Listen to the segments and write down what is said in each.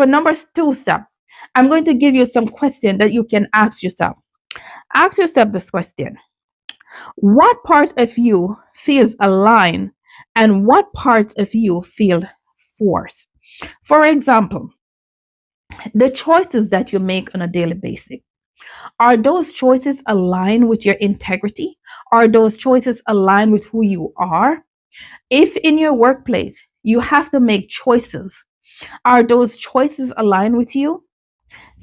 for number two step, I'm going to give you some questions that you can ask yourself. Ask yourself this question: what part of you feels aligned and what parts of you feel forced? For example, the choices that you make on a daily basis, are those choices aligned with your integrity? Are those choices aligned with who you are? If in your workplace you have to make choices, are those choices aligned with you?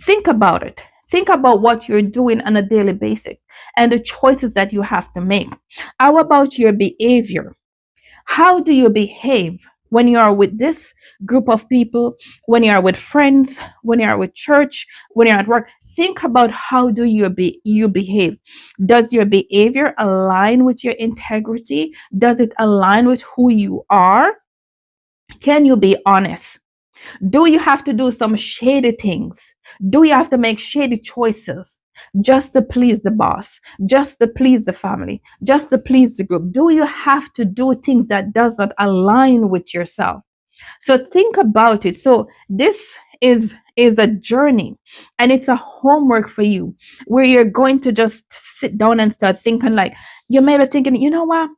Think about it. Think about what you're doing on a daily basis and the choices that you have to make. How about your behavior? How do you behave when you are with this group of people, when you are with friends, when you are with church, when you're at work? Think about how do you behave. Does your behavior align with your integrity? Does it align with who you are? Can you be honest? Do you have to do some shady things? Do you have to make shady choices just to please the boss, just to please the family, just to please the group? Do you have to do things that does not align with yourself? So think about it. So this is a journey, and it's a homework for you, where you're going to just sit down and start thinking. Like, you may be thinking, you know what,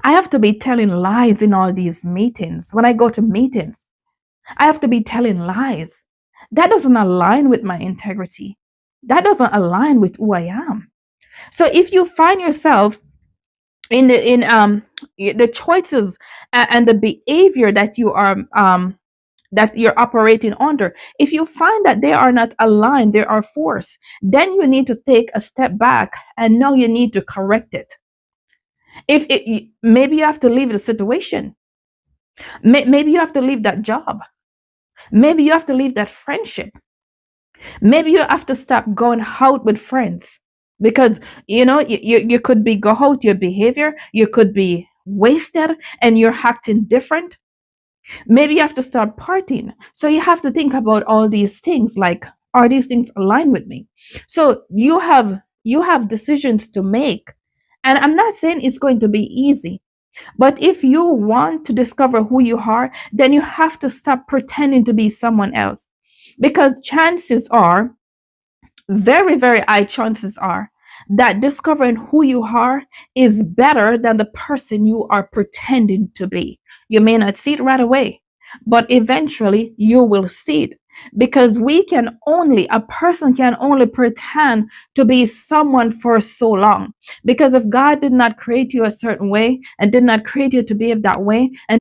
I have to be telling lies in all these meetings. When I go to meetings, I have to be telling lies. That doesn't align with my integrity. That doesn't align with who I am. So if you find yourself in the choices and the behavior that you're operating under, if you find that they are not aligned, they are forced, then you need to take a step back and now you need to correct it. If it, maybe you have to leave the situation, maybe you have to leave that job, maybe you have to leave that friendship, maybe you have to stop going out with friends, because you could be go out your behavior, you could be wasted and you're acting different. Maybe you have to start partying. So you have to think about all these things, like, are these things aligned with me? So you have decisions to make. And I'm not saying it's going to be easy, but if you want to discover who you are, then you have to stop pretending to be someone else. Because chances are, very, very high chances are, that discovering who you are is better than the person you are pretending to be. You may not see it right away, but eventually you will see it. Because a person can only pretend to be someone for so long. Because if God did not create you a certain way and did not create you to behave that way and